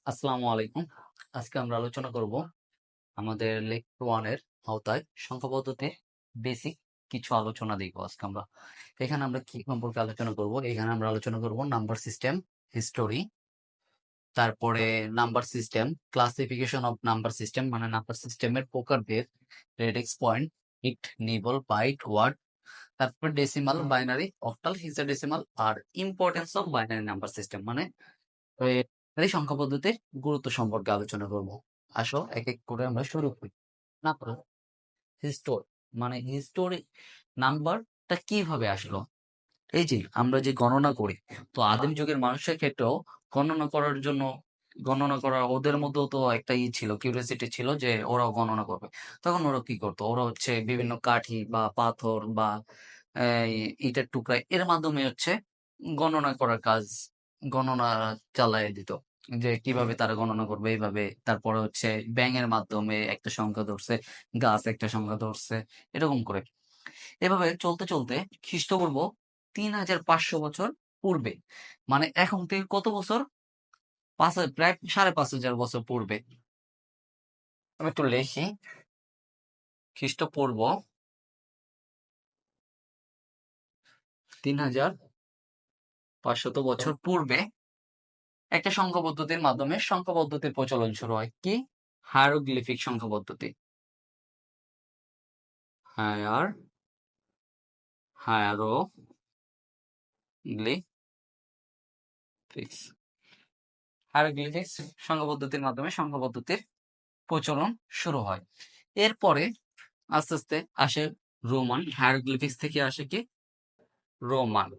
আসসালামু আলাইকুম। আজকে আমরা আলোচনা করব আমাদের লেকচার 1 এর আওতায় সংখ্যা পদ্ধতির বেসিক কিছু আলোচনা দেখব আজকে আমরা। এখানে আমরা কি সম্পর্কে আলোচনা করব? এখানে আমরা আলোচনা করব নাম্বার সিস্টেম, হিস্টোরি, তারপরে number system, classification of number system মানে নাম্বার সিস্টেমের প্রকারভেদ, radix point, bit, nibble, byte, word, তারপর ডেসিমাল, বাইনারি, অক্টাল, হেক্সাডেসিমাল আর importance of binary number system মানে এই সংখ্যা পদ্ধতির গুরুত্ব সম্পর্কে আলোচনা করব। আসো এক এক করে আমরা শুরু করি। না করো হিস্টোরি মানে হিস্টোরি নাম্বারটা কিভাবে আসলো? এই যে আমরা যে গণনা করি, তো আদিম যুগের মানুষের ক্ষেত্রেও গণনা করার জন্য গণনা করা ওদের মধ্যেও তো একটা ছিল, কিউরিওসিটি ছিল যে ওরাও গণনা করবে। তখন ওরা কি করতো? ওরা হচ্ছে বিভিন্ন কাঠি বা পাথর বা এই ইটের টুকরা এর মাধ্যমে হচ্ছে গণনা করার কাজ গণনা চালায় দিত। যে কিভাবে তারা গণনা করবে এইভাবে। তারপরে হচ্ছে ব্যাঙের মাধ্যমে একটা সংখ্যা ধরছে, গাছ একটা সংখ্যা ধরছে, এরকম করে। এভাবে চলতে চলতে খ্রিস্টপূর্ব ৩,৫০০ বছর পূর্বে, মানে এখন থেকে কত বছর? প্রায় ৫,৫০০ বছর পূর্বে। আমি একটু লিখি। খ্রিস্টপূর্ব ৩,৫০০ বছর পূর্বে একটা সংখ্যা পদ্ধতির মাধ্যমে সংখ্যা পদ্ধতির প্রচলন শুরু হয়। কি? হায়ারোগ্লিফিক সংখ্যা পদ্ধতি। হায়ার হায়ারোগ্লিফিক্স হায়ারোগ্লিফিক্স সংখ্যা পদ্ধতির মাধ্যমে সংখ্যা পদ্ধতির প্রচলন শুরু হয়। এরপরে আস্তে আস্তে আসে রোমান। হায়ারোগ্লিফিক্স থেকে আসে কি? রোমান।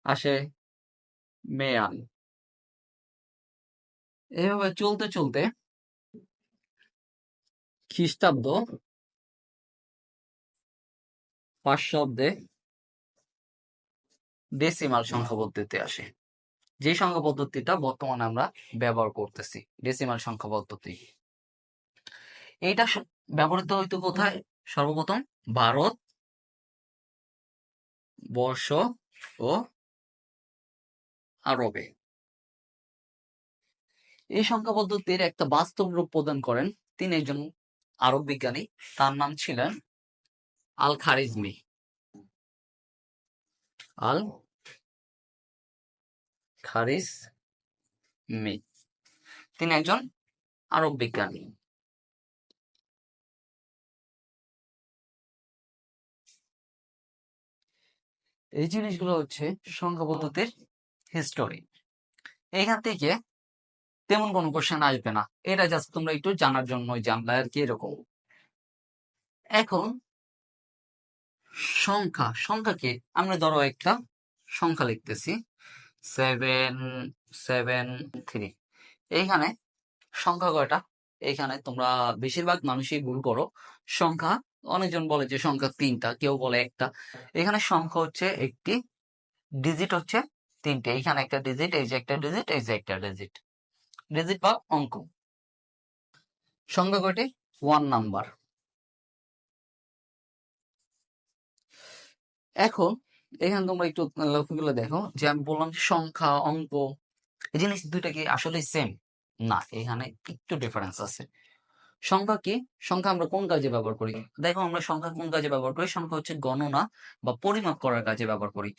আসে মেয়ান। এভাবে চলতে চলতে খ্রিস্টাব্দ ৫০০ ডেসিমাল সংখ্যা পদ্ধতি আসে, যে সংখ্যা পদ্ধতিটা বর্তমানে আমরা ব্যবহার করতেছি, ডেসিমাল সংখ্যা পদ্ধতি। এইটা ব্যবহৃত হইতো কোথায়? সর্বপ্রথম ভারত বর্ষ ও আরবে। এই সংখ্যা পদ্ধতির একটা বাস্তব রূপ প্রদান করেন তিনি, একজন আরব বিজ্ঞানী। তার নাম ছিলেন আল খারিজমি। আল খারিজমি তিনি একজন আরব বিজ্ঞানী। এই জিনিসগুলো হচ্ছে সংখ্যা পদ্ধতির হিস্টোরি। এখান থেকে তেমন কোনো কোশ্চেন আসবে না, এটা জাস্ট তোমরা একটু জানার জন্যই জানলা আর কি, এরকম। এখন সংখ্যাকে আমরা ধরো একটা সংখ্যা লিখতেছি 773। এইখানে সংখ্যা কয়টা? এইখানে তোমরা বেশিরভাগ মানুষই ভুল করো। সংখ্যা, অনেকজন বলে যে সংখ্যা 3টা, কেউ বলে একটা। এখানে সংখ্যা হচ্ছে একটি, ডিজিট হচ্ছে 3টে। এইখানে একটা ডিজিট, এই যে একটা ডিজিট, এই যে একটা ডিজিট। ডিজিট বা অঙ্ক। সংখ্যা কয়টি? 1 নাম্বার। এখন এখানে তোমরা একটু লক্ষ্য করলে দেখো যে আমি বললাম যে সংখ্যা, অঙ্ক, এই জিনিস দুইটা কি আসলে সেম? না, এখানে একটু ডিফারেন্স আছে। সংখ্যা কি? সংখ্যা আমরা কোন কাজে ব্যবহার করি? দেখো আমরা সংখ্যা কোন কাজে ব্যবহার করি? সংখ্যা হচ্ছে গণনা বা পরিমাপ করার কাজে ব্যবহার করি।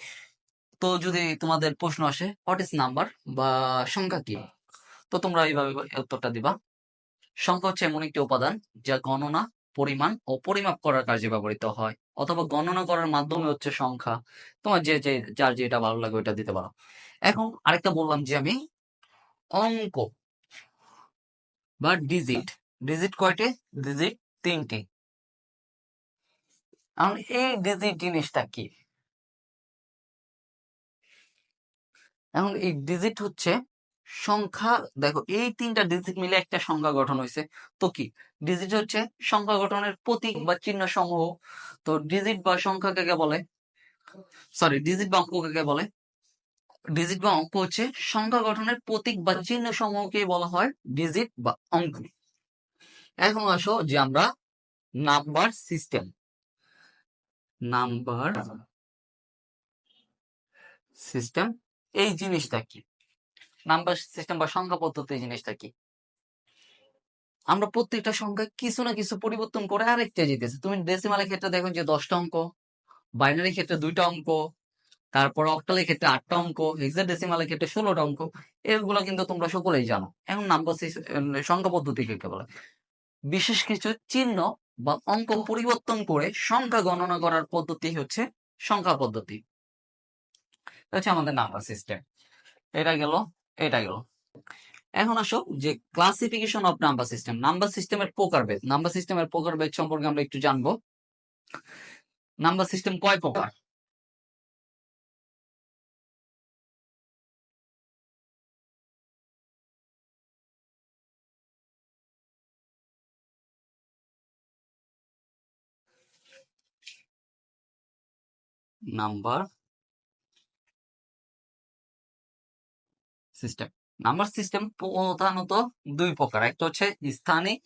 তো যদি তোমাদের প্রশ্ন আসে হোয়াট ইজ নাম্বার বা সংখ্যা কি, তো তোমরা এইভাবে উত্তরটা দিবা। সংখ্যা হচ্ছে এমন একটি উপাদান যা গণনা, পরিমাণ ও পরিমাপ করার কাজে ব্যবহৃত হয়, অথবা গণনা করার মাধ্যমে হচ্ছে সংখ্যা। তোমার যার যেটা ভালো লাগে ওইটা দিতে পারো। এখন আরেকটা বললাম যে আমি অঙ্ক বা ডিজিট। ডিজিট কয়টি? ডিজিট 3টি। এখন এই ডিজিট জিনিসটা কি? এখন এই ডিজিট হচ্ছে সংখ্যা। দেখো এই 3টা ডিজিট মিলে একটা সংখ্যা গঠন হয়েছে। তো কি? ডিজিট হচ্ছে সংখ্যা গঠনের প্রতীক বা চিহ্ন সমূহ। তো ডিজিট বা সংখ্যা কাকে বলে? সরি, ডিজিট বা অঙ্ক কাকে বলে? ডিজিট বা অঙ্ক হচ্ছে সংখ্যা গঠনের প্রতীক বা চিহ্ন সমূহকে বলা হয় ডিজিট বা অঙ্ক। এখন আসো যে আমরা নাম্বার সিস্টেম। নাম্বার সিস্টেম এই জিনিসটা কি? নাম্বার সিস্টেম বা সংখ্যা পদ্ধতি জিনিসটা কি? আমরা প্রত্যেকটা সংখ্যা কিছু না কিছু পরিবর্তন করে আরেকটা যেতেছে। তুমি ডেসিমালের ক্ষেত্রে দেখো যে 10টা অঙ্ক, বাইনারি ক্ষেত্রে 2টা অঙ্ক, তারপর অক্টালের ক্ষেত্রে 8টা অঙ্ক, হেক্সাডেসিমালের ক্ষেত্রে 16টা অঙ্ক। এগুলো কিন্তু তোমরা সকলেই জানো। এখন নাম্বার সংখ্যা পদ্ধতি কাকে বলে? বিশেষ কিছু চিহ্ন বা অঙ্ক পরিবর্তন করে সংখ্যা গণনা করার পদ্ধতি হচ্ছে সংখ্যা পদ্ধতি। এটা হচ্ছে আমাদের নাম্বার সিস্টেম। এটা গেল, এটা গেল। এখন আসো যে classification of number system. Number সিস্টেমের প্রকারভেদ, নাম্বার সিস্টেমের প্রকারভেদ সম্পর্কে আমরা একটু জানবো। নাম্বার সিস্টেম কয় প্রকার? নাম্বার সিস্টেম, নাম্বার সিস্টেম প্রধানত দুই প্রকার। একটা হচ্ছে স্থানিক,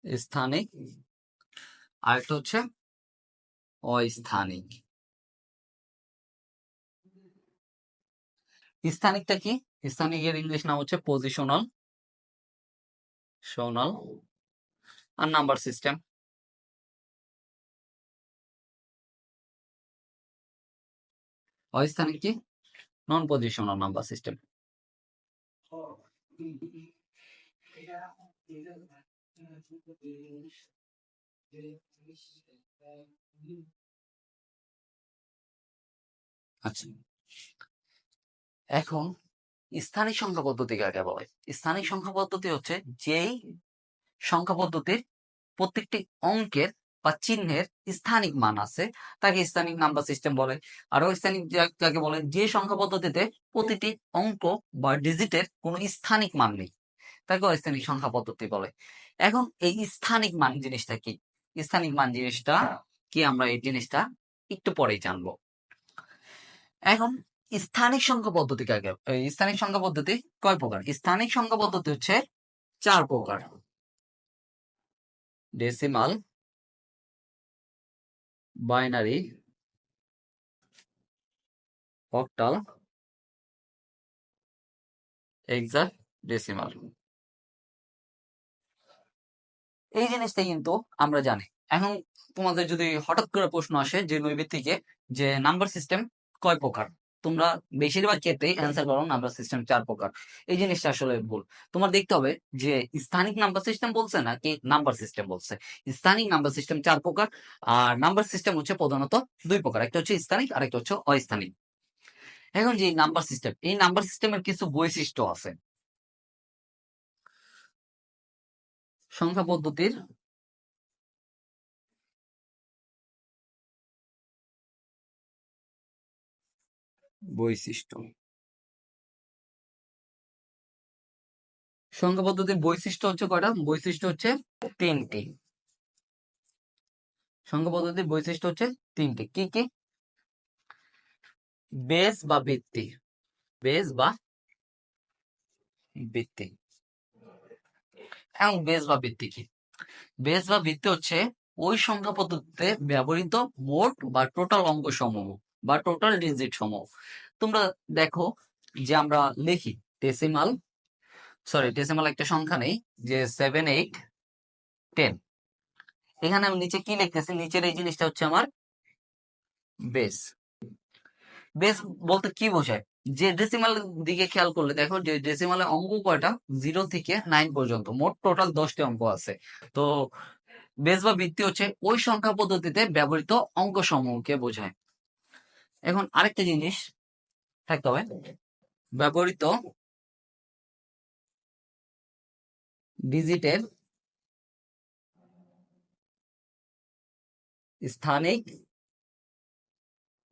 স্থানিক, আর একটা হচ্ছে অস্থানিক। স্থানিকটা কি? স্থানিকের ইংলিশ নাম হচ্ছে পজিশনাল, সোনাল। আর নাম্বার সিস্টেম, অস্থানিক কি? নন পজিশনাল নাম্বার সিস্টেম। আচ্ছা, এখন স্থানিক সংখ্যা পদ্ধতি কাকে বলে? স্থানিক সংখ্যা পদ্ধতি হচ্ছে যেই সংখ্যা পদ্ধতির প্রত্যেকটি অঙ্কের বা চিহ্নের স্থানিক মান আছে তাকে স্থানিক নাম্বার সিস্টেম বলে। আরো স্থানিক যাকে বলে যে সংখ্যা পদ্ধতিতে প্রতিটি অঙ্ক বা ডিজিটের কোনো স্থানিক মান নেই তাকে অস্থানিক সংখ্যা পদ্ধতি বলে। এখন এই স্থানিক মান জিনিসটা কি? স্থানিক মান জিনিসটা কি আমরা এই জিনিসটা একটু পরেই জানবো। এখন স্থানিক সংখ্যা পদ্ধতি কাকে, স্থানিক সংখ্যা পদ্ধতি কয় প্রকার? স্থানিক সংখ্যা পদ্ধতি হচ্ছে 4 প্রকার: ডেসিমাল, বাইনারি, অক্টাল, হেক্সাডেসিমাল। এই জিনিসটা কিন্তু আমরা জানি। এখন তোমাদের যদি হঠাৎ করে প্রশ্ন আসে যে নৈবিত্তিকে যে নাম্বার সিস্টেম কয় প্রকার, তোমরা বেশিরভাগ ক্ষেত্রেই অ্যান্সার করো নাম্বার সিস্টেম 4 প্রকার। এই জিনিসটা আসলে ভুল। তোমার দেখতে হবে যে স্থানিক নাম্বার সিস্টেম বলছে নাকি নাম্বার সিস্টেম বলছে। স্থানিক নাম্বার সিস্টেম 4 প্রকার, আর নাম্বার সিস্টেম হচ্ছে প্রধানত 2 প্রকার, একটা হচ্ছে স্থানিক আর একটা হচ্ছে অস্থানিক। এখন যে নাম্বার সিস্টেম, এই নাম্বার সিস্টেমের কিছু বৈশিষ্ট্য আছে। সংখ্যা পদ্ধতির বৈশিষ্ট্য, সংখ্যা পদ্ধতির বৈশিষ্ট্য হচ্ছে কয়টা? বৈশিষ্ট্য হচ্ছে 3টি। সংখ্যা পদ্ধতির বৈশিষ্ট্য হচ্ছে 3টি। কি কি? বেস বা ভিত্তি, বেস বা ভিত্তি। এখন বেস বা ভিত্তি কি? বেস বা ভিত্তি হচ্ছে ওই সংখ্যা পদ্ধতিতে ব্যবহৃত মোট বা টোটাল অঙ্ক সমূহ বা টোটাল ডিজিট সমূহ। তোমরা দেখো যে আমরা লিখি ডেসিমাল, ডেসিমাল একটা সংখ্যা নেই যে 7, 8, 10। এখানে আমি নিচে কি লিখতেছি? নিচের এই জিনিসটা হচ্ছে আমার বেস। বেস বলতে কি বোঝায়? যে ডেসিমাল দিকে খেয়াল করলে দেখো যে ডেসিমালে অঙ্ক কয়টা? 0 থেকে 9 পর্যন্ত, মোট টোটাল 10টি অঙ্ক আছে। তো বেস বা ভিত্তি হচ্ছে ওই সংখ্যা পদ্ধতিতে ব্যবহৃত অঙ্ক সমূহকে বোঝায়। এখন আরেকটা জিনিস থাকতে হবে, ব্যবহৃত ডিজিটের স্থানিক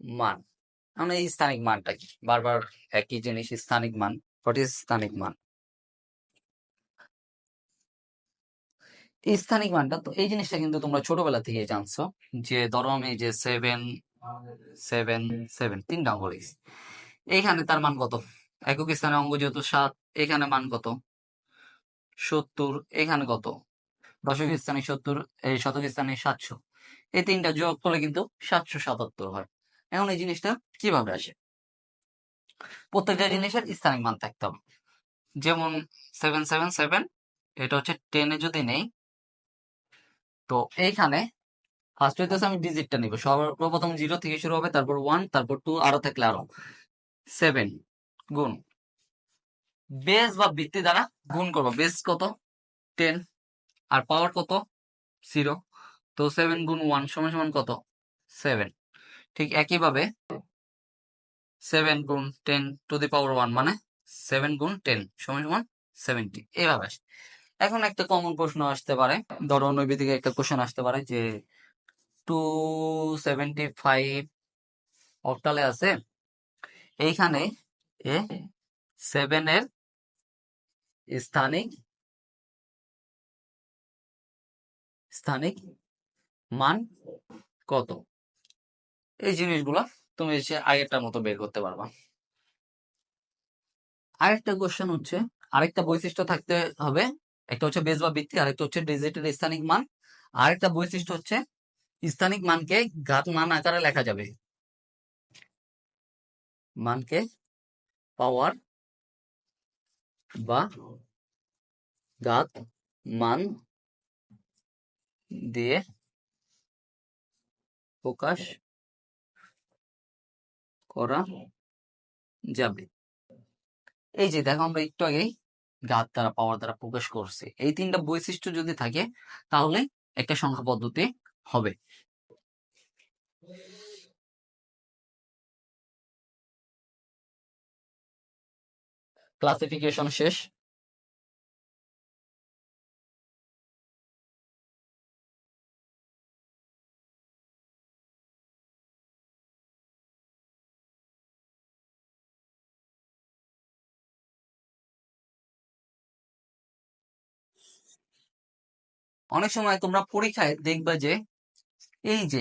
মান। আমরা এই স্থানিক মানটা কি? বারবার একই জিনিস, স্থানিক মান। হোয়াট ইজ স্থানিক মান? এই স্থানিক মানটা, তো এই জিনিসটা কিন্তু তোমরা ছোটবেলা থেকে জানছো যে ধরো আমি এই যে 7, 7, 7 3টা অঙ্ক লিখছি, এইখানে তার মান কত? একক স্থানে অঙ্ক যেহেতু 7, এখানে মান কত? 70। এখানে কত? দশক স্থানে 70, এই শতক স্থানে 700। এই তিনটা যোগ করলে কিন্তু 777 হয়। এখন এই জিনিসটা কিভাবে আসে? প্রত্যেকটা জিনিসের স্থানিক মান থাকতে হবে। যেমন 777, এটা হচ্ছে 10-এ যদি নেই, তো এইখানে ফার্স্ট হইতেছে আমি ডিজিটটা নিব, সর্বপ্রথম 0 থেকে শুরু হবে, তারপর 1, তারপর 2, আরো থাকলে আরো 7 গুণ বেস বা ভিত্তি দ্বারা গুণ করবো। বেস কত? 10, আর পাওয়ার কত? 0। তো 7 গুণ 1 সমান সমান কত? 7। ঠিক একইভাবে 7 গুণ 10 টু দি পাওয়ার 1 মানে 7 গুণ 10 সমান সমান 70, এইভাবে আসে। এখন একটা কমন প্রশ্ন আসতে পারে, ধরো নৈবে থেকে একটা কোশ্চেন আসতে পারে যে 275 অক্টালে আছে, এইখানে এ 7 এর স্থানিক স্থানিক মান কত? এই জিনিসগুলো তুমি এসে আগেরটার মতো বের করতে পারবা। আরেকটা কোশ্চেন হচ্ছে, আরেকটা বৈশিষ্ট্য থাকতে হবে, একটা হচ্ছে বেস বা ভিত্তি, আরেকটা হচ্ছে ডিজিটের স্থানিক মান। আরেকটা বৈশিষ্ট্য হচ্ছে স্থানিক মানকে ঘাত মান আকারে লেখা যাবে, মানকে পাওয়ার বা ঘাত মান দিয়ে প্রকাশ করা যাবে। এই যে দেখো, আমরা একটু আগেই ঘাত দ্বারা পাওয়ার দ্বারা প্রকাশ করছি, এই তিনটা বৈশিষ্ট্য যদি থাকে তাহলে একটা সংখ্যা পদ্ধতি হবে। ক্লাসিফিকেশন শেষ। অনেক সময় তোমরা পরীক্ষায় দেখবে যে এই যে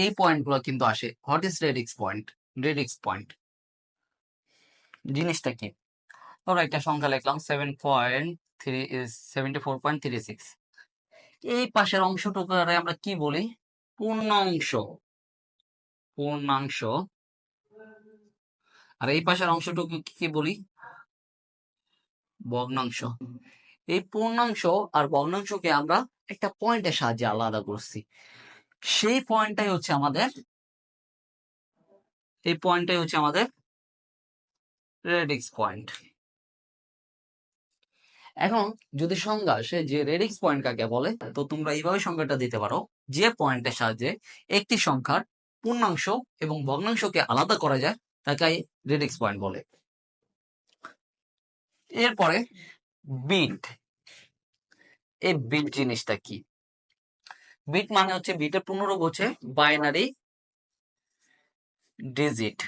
এই পয়েন্ট গুলো কিন্তু আসে, what is radix point? Radix point জিনিসটা কি? ধরো একটা সংখ্যা লিখলাম 74.36, এই পাশের অংশটুকুরে আমরা কি বলি? পূর্ণাংশ। পূর্ণাংশ। আর এই পাশের অংশটুকু কি বলি? ভগ্নাংশ। এই পূর্ণাংশ আর ভগ্নাংশকে আমরা একটা পয়েন্টের সাহায্যে আলাদা করছি, সেই পয়েন্টটাই হচ্ছে আমাদের, এই পয়েন্টটাই হচ্ছে আমাদের রেডিক্স পয়েন্ট। এখন যদি সংজ্ঞা আসে যে রেডিক্স পয়েন্ট কাকে বলে, তো তোমরা এইভাবে সংজ্ঞাটা দিতে পারো, যে পয়েন্টের সাহায্যে একটি সংখ্যার পূর্ণাংশ এবং ভগ্নাংশকে আলাদা করা যায় তাকে রেডিক্স পয়েন্ট বলে। এরপরে বিট। এই বিট জিনিসটা কি? বিট মানে হচ্ছে, বিটের পূর্ণরূপ হচ্ছে বাইনারি ডিজিট।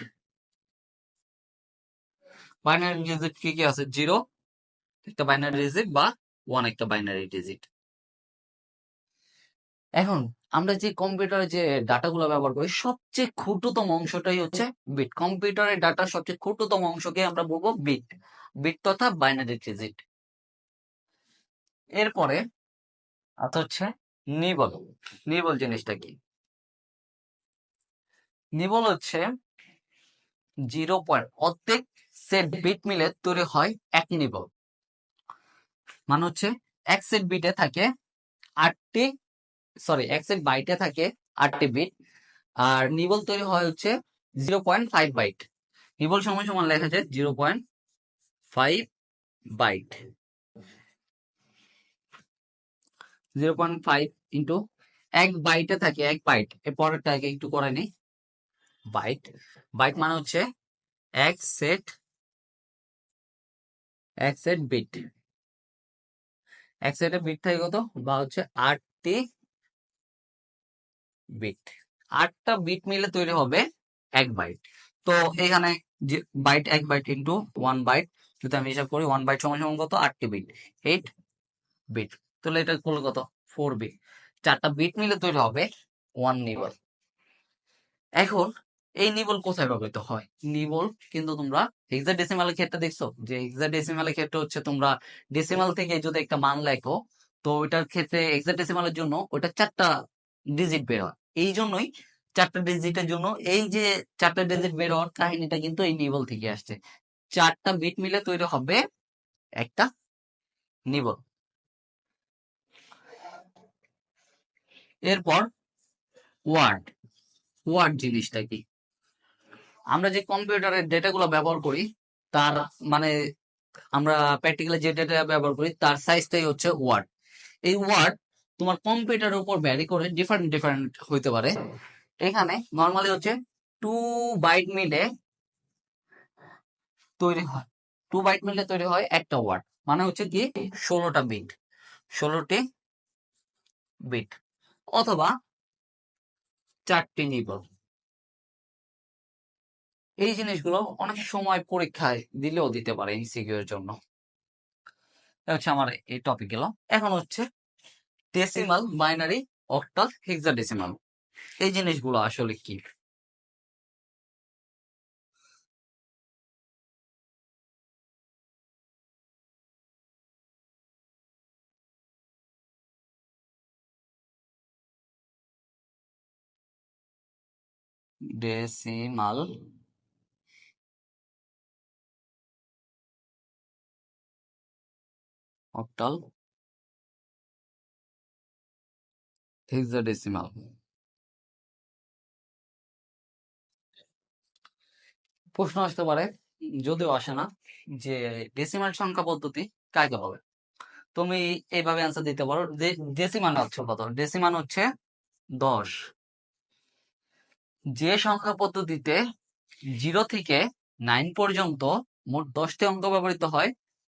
বাইনারি ডিজিট কি কি আছে? 0 একটা বাইনারি ডিজিট, বা 1 একটা বাইনারি ডিজিট। এখন আমরা যে কম্পিউটারে যে ডাটাগুলো ব্যবহার করি, সবচেয়ে ক্ষুদ্রতম অংশটাই হচ্ছে বিট। কম্পিউটারের ডাটার সবচেয়ে ক্ষুদ্রতম অংশকে আমরা বলবো বিট। বিট তথা বাইনারি ডিজিট। এরপরে হচ্ছে নিবল। নিবল জিনিসটা কি? নিবল হচ্ছে 0 সেট বিট মিলে তৈরি হয় এক নিবল। মানে হচ্ছে এক সেট বিটে থাকে 8টি, সরি, এক সেট বাইটে থাকে 8টি বিট, আর নিবল তৈরি হয় হচ্ছে 0.5 বাইট। নিবল সমান সমান লেখা যায় 0.5 বাইট। 0.5 ইন্টু এক বাইটে থাকে, এক বাইট, এর পরেরটা আগে একটু করে নিই। বাইট, বাইট মানে হচ্ছে এক সেট, এক সেট বিট। এক সেটে বিট থাকে কত? বা হচ্ছে 8টি বিট। 8টা বিট মিলে তৈরি হবে এক বাইট। তো এখানে যে বাইট, এক বাইট ইন্টু 1 বাইট, যদি আমি হিসাব করি 1 বাইট সমান সমান কত? 8টি বিট, 8 বিট। তাহলে এটা করলে কত? 4 বিট। 4টা বিট মিলে তৈরি হবে 1 নিবল। এখন এই নিবল কোথায় ব্যবহৃত হয়? নিবল কিন্তু তোমরা হেক্সাডেসিমালের ক্ষেত্রে দেখছো, যে হেক্সাডেসিমালের ক্ষেত্রে হচ্ছে তোমরা ডেসিমাল থেকে যদি একটা মান লেখো, তো ওইটার ক্ষেত্রে হেক্সাডেসিমালের জন্য ওটা 4টা ডিজিট বের হয়। এই জন্যই 4টা ডিজিটের জন্য এই যে 4টা ডিজিট বের হওয়ার কাহিনীটা কিন্তু এই নিবল থেকে আসছে। 4টা বিট মিলে তৈরি হবে একটা নিবল। এরপর ওয়ার্ড। ওয়ার্ড জিনিসটা কি? আমরা যে কম্পিউটারের ডেটাগুলো ব্যবহার করি তার মানে আমরা প্র্যাকটিক্যালি যে ডেটা ব্যবহার করি তার সাইজটাই হচ্ছে ওয়ার্ড। এই ওয়ার্ড তোমার কম্পিউটারের উপর ভ্যারি করে ডিফারেন্ট ডিফারেন্ট হইতে পারে। এখানে নর্মালি হচ্ছে 2 বাইট মিলে তৈরি হয়, 2 বাইট মিলে তৈরি হয় একটা ওয়ার্ড, মানে হচ্ছে কি 16টা বিট, 16টি বিট অথবা 4টি নিবল। এই জিনিসগুলো অনেক সময় পরীক্ষায় দিলেও দিতে পারে এমসিকিউ এর জন্য। এটা হচ্ছে আমার এই টপিক গেল। এখন হচ্ছে ডেসিমাল, বাইনারি, অক্টাল, হেক্সাডেসিমাল। এই জিনিসগুলো আসলে কি? Decimal, octal, hexadecimal. প্রশ্ন আসতে পারে, যদিও আসে না, যে ডেসিমাল সংখ্যা পদ্ধতি কাকে বলে? তুমি এইভাবে অ্যান্সার দিতে পারো যে ডেসিমাল হচ্ছে কত? ডেসিমাল হচ্ছে 10। যে সংখ্যা পদ্ধতিতে 0 থেকে 9 পর্যন্ত মোট 10টি অঙ্ক ব্যবহৃত হয়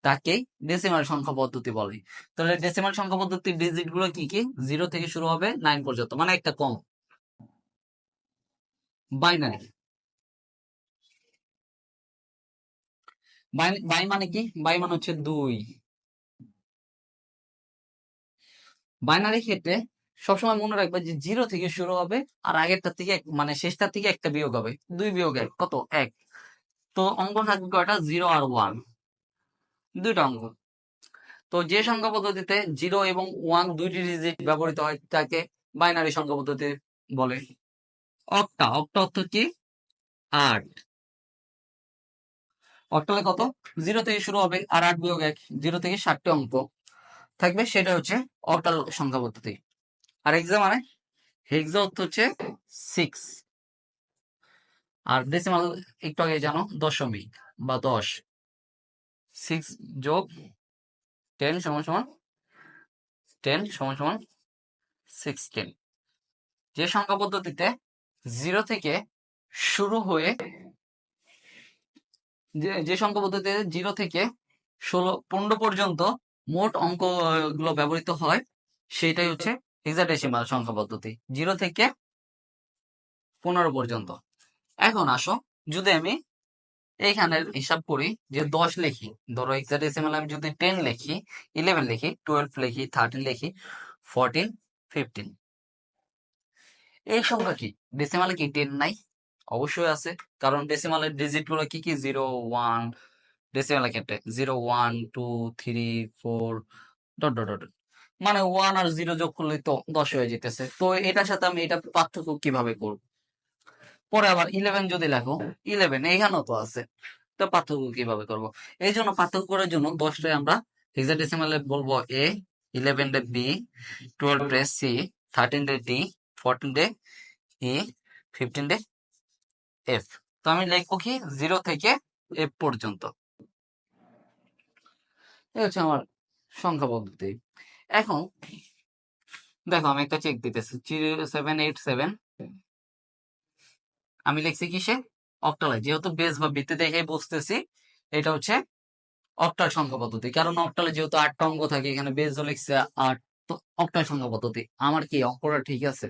তাকেই ডেসিমাল সংখ্যা পদ্ধতি বলে। তাহলে ডেসিমাল সংখ্যা পদ্ধতির ডিজিট গুলো কি কি? 0 থেকে শুরু হবে 9 পর্যন্ত, মানে একটা কম। বাইনারি, বাই মানে কি? বাই মানে হচ্ছে 2। বাইনারি ক্ষেত্রে সবসময় মনে রাখবে যে 0 থেকে শুরু হবে আর আগেরটা থেকে মানে শেষটা থেকে একটা বিয়োগ হবে। 2 বিয়োগ 1 কত? 1। তো অঙ্ক থাকবে কয়টা? 0 আর 1, দুইটা অঙ্ক। তো যে সংখ্যা পদ্ধতিতে 0 এবং 1 দুইটি ডিজিট ব্যবহৃত হয় তাকে বাইনারি সংখ্যা পদ্ধতি বলে। অক্টা, অক্টা অর্থ কি? 8। অক্টালে কত? 0 থেকে শুরু হবে আর 8 বিয়োগ 1, 0 থেকে 7টি অঙ্ক থাকবে, সেটা হচ্ছে অক্টাল সংখ্যা পদ্ধতি। আর হেক্সা মানে? হেক্সা অর্থ হচ্ছে 6। আর ডেসিমাল একটু আগে জানো, দশমিক বা 10। 6+10 সমান সমান 10 সমান সমান 16। যে সংখ্যা পদ্ধতিতে 0 থেকে শুরু হয়ে যে সংখ্যা পদ্ধতিতে 0 থেকে 15 পর্যন্ত মোট অঙ্ক গুলো ব্যবহৃত হয় সেটাই হচ্ছে হেক্সাডেসিমাল সংখ্যা পদ্ধতি, 0 থেকে 15 পর্যন্ত। এখন আসো, যদি আমি এইখানের হিসাব করি যে 10 লিখি, ধরো হেক্সাডেসিমাল আমি যদি 10 লিখি, 11 লিখি, 12 লিখি, 13 লিখি, 14, 15, এই সংখ্যা কি ডেসিমালে কি 10 নাই? অবশ্যই আছে, কারণ ডেসিমালের ডিজিট গুলো কি কি? 0 1, ডেসিমালের ক্ষেত্রে 0 1 2 3 4 ডট ডট ডট, মানে 1 আর 0 যোগ করলে তো 10 হয়ে যেতেছে। তো এটার সাথে আমি এটা পার্থক্য কিভাবে করব? পরে আবার 11 যদি লেখো, 11 এখানেও তো আছে, তো পার্থক্য কিভাবে করব? এই জন্য পার্থক্য করার জন্য 10টায় আমরা হেক্সাডেসিমালে বলবো এ, 11 ডে বি, 12 ডে সি, 13 ডে ডি, 14 ডে ই, 15 ডে এফ। তো আমি লিখবো কি 0 থেকে F পর্যন্ত। এই হচ্ছে আমার সংখ্যা পদ্ধতি। এখন দেখো আমি একটা চেক দিতেছি, 0787 আমি লিখছি কিসে? অক্টালে, যেহেতু বেস বা ভিত্তি দেখে বুঝতেছি এটা হচ্ছে অক্টাল সংখ্যা পদ্ধতি, কারণ অক্টালে যেহেতু 8টা অঙ্ক থাকে, এখানে বেস লিখছে 8, তো অক্টাল সংখ্যা পদ্ধতি। আমার কি অঙ্কটা ঠিক আছে?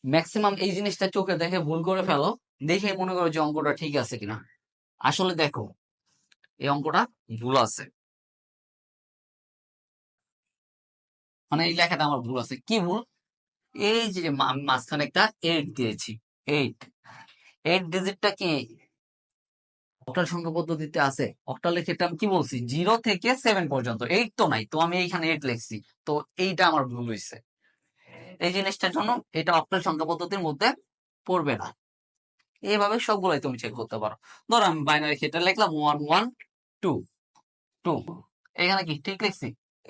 ম্যাক্সিমাম এই জিনিসটা চোখে দেখে ভুল করে ফেলো, দেখে মনে করো যে অঙ্কটা ঠিক আছে কিনা। আসলে দেখো এই অঙ্কটা ভুল আছে, মানে এই লেখাটা আমার ভুল আছে। কি ভুল? এই যে মাঝখানে একটা 8 দিয়েছি, 8, 8 ডিজিটটা কি অক্টাল সংখ্যা পদ্ধতিতে আছে? অক্টালের ক্ষেত্রে আমি কি বলছি? 0 থেকে 7 পর্যন্ত, 8 তো নাই, তো আমি এইখানে 8 লিখছি, তো এইটা আমার ভুল হয়েছে। এই জিনিসটার জন্য এটা অক্টাল সংখ্যা পদ্ধতির মধ্যে পড়বে না। এইভাবে সবগুলাই তুমি চেক করতে পারো। ধরো আমি বাইনারি ক্ষেত্রে লিখলাম 1 1 2 2, এখানে কি ঠিক লিখছি?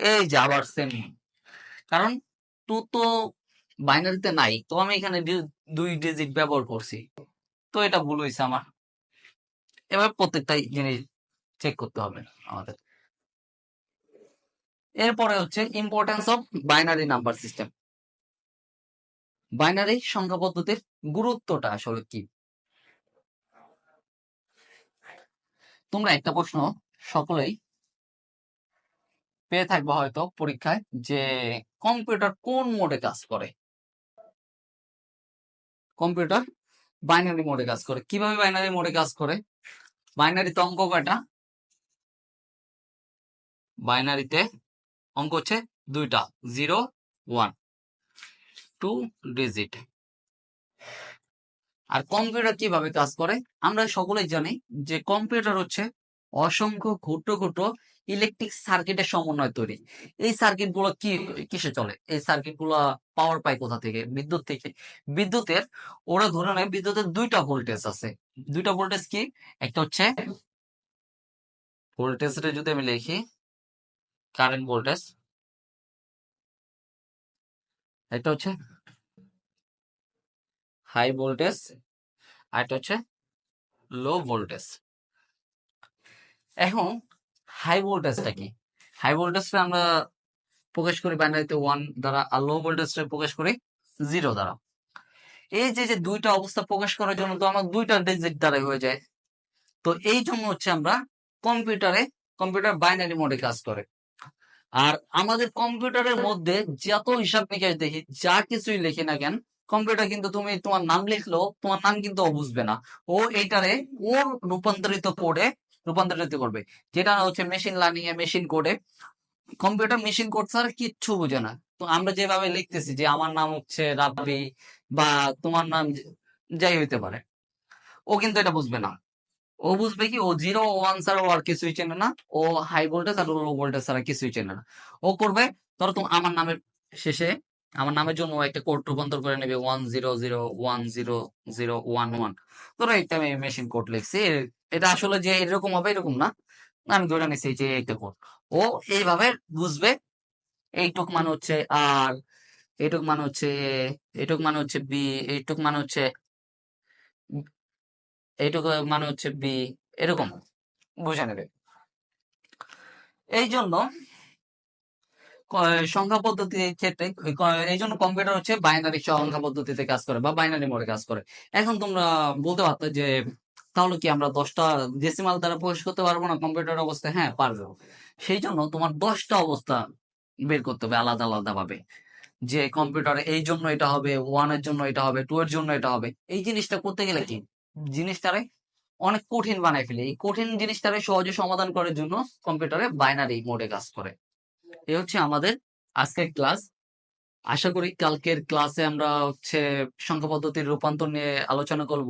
এই যে আবার সেম, কারণ 2 তো বাইনারিতে নাই, তো আমি এখানে 2 ডিজিট ব্যবহার করছি, তো এটা ভুল হয়েছে আমার। এবার প্রত্যেকটাই জিনিস চেক করতে হবে আমাদের। এরপরে হচ্ছে importance of binary number system. Binary সংখ্যা পদ্ধতির গুরুত্বটা আসলে কি? তোমরা একটা প্রশ্ন সকলেই পেয়ে থাকবে হয়তো পরীক্ষায়, যে কম্পিউটার কোন মোডে কাজ করে। কম্পিউটার বাইনারি মোডে কাজ করে। কিভাবে বাইনারি মোডে কাজ করে? বাইনারিতে অঙ্ক কয়টা? বাইনারিতে অঙ্ক হচ্ছে 2টা, 0 1, 2 ডিজিট। আর কম্পিউটার কিভাবে কাজ করে? আমরা সকলেই জানি যে কম্পিউটার হচ্ছে অসংখ্য ক্ষুদ্র ক্ষুদ্র ইলেকট্রিক সার্কিটের সমন্বয় তৈরি। এই সার্কিট গুলো কিসে চলে? এই সার্কিট গুলো পাওয়ার পায় কোথা থেকে? বিদ্যুৎ থেকে। বিদ্যুতের, ওরা ধরে নেয় বিদ্যুতের 2টা ভোল্টেজ আছে। 2টা ভোল্টেজ কি? একটা হচ্ছে ভোল্টেজটা যদি আমি লিখি, কারেন্ট ভোল্টেজ, একটা হচ্ছে হাই ভোল্টেজ, আর একটা হচ্ছে লো ভোল্টেজ। এখন হাই ভোল্টেজটা কি? হাই ভোল্টেজটা আমরা প্রকাশ করি বাইনারিতে 1 দ্বারা, আর লো ভোল্টেজটা প্রকাশ করি 0 দ্বারা। এই যে যে 2টা অবস্থা প্রকাশ করার জন্য তো আমার 2টা ডিজিট দ্বারা হয়ে যায়। তো এই জন্য হচ্ছে আমরা কম্পিউটার বাইনারি মোডে কাজ করে। আর আমাদের কম্পিউটারের মধ্যে যত হিসাব নিকাশ দেখি, যা কিছুই লিখি না কেন, কম্পিউটার কিন্তু তুমি তোমার নাম লিখলেও তোমার নাম কিন্তু ও বুঝবে না। ও এইটারে ওর রূপান্তরিত করবে, যেটা হচ্ছে মেশিন লার্নিং এ, মেশিন কোডে। কম্পিউটার মেশিন কোড ছাড়া কিচ্ছু বোঝে না। তো আমরা যেভাবে লিখতেছি যে আমার নাম হচ্ছে রাব্বি, বা তোমার নাম যাই হইতে পারে, ও কিন্তু এটা বুঝবে না। ও বুঝবে কি, ও 0 1 ছাড়া ও আর কিছুই চেনে না। ও হাই ভোল্টেজ আর লো ভোল্টেজ ছাড়া কিছুই চেনে না। ও করবে, ধরো তুমি আমার নামের শেষে, আমার নামের জন্য ও একটা কোড রূপান্তর করে নেবে 100 100 1 1। ধরো একটা আমি মেশিন কোড লিখছি, এটা আসলে যে এরকম হবে এরকম না, আমি ধরে নিছি যে একটা কোড। ও এইভাবে বুঝবে, এইটুক মানে হচ্ছে আর, এইটুক মানে হচ্ছে এ, এইটুক মানে হচ্ছে বি, এইটুক মানে হচ্ছে, এইটুক মানে হচ্ছে বি, এরকম বুঝে নেবে। এই জন্য সংখ্যা পদ্ধতির ক্ষেত্রে এই জন্য কম্পিউটার হচ্ছে বাইনারি সংখ্যা পদ্ধতিতে কাজ করে বা বাইনারি মোডে কাজ করে। এখন তোমরা বলতে পারতো যে তাহলে কি আমরা 10টা ডেসিমাল দ্বারা প্রকাশ করতে পারবো না কম্পিউটার অবস্থায়? হ্যাঁ পারবো। সেই জন্য তোমার 10টা অবস্থা বের করতে হবে আলাদা আলাদা ভাবে, যে কম্পিউটারে এই জন্য এটা হবে, 1 এর জন্য এটা হবে, 2 এর জন্য এটা হবে। এই জিনিসটা করতে গেলে কি, জিনিসটারে অনেক কঠিন বানায় ফেলে। এই কঠিন জিনিসটারে সহজে সমাধান করার জন্য কম্পিউটারে বাইনারি মোডে কাজ করে। এই হচ্ছে আমাদের আজকের ক্লাস। আশা করি কালকের ক্লাসে আমরা হচ্ছে সংখ্যা পদ্ধতির রূপান্তর নিয়ে আলোচনা করব।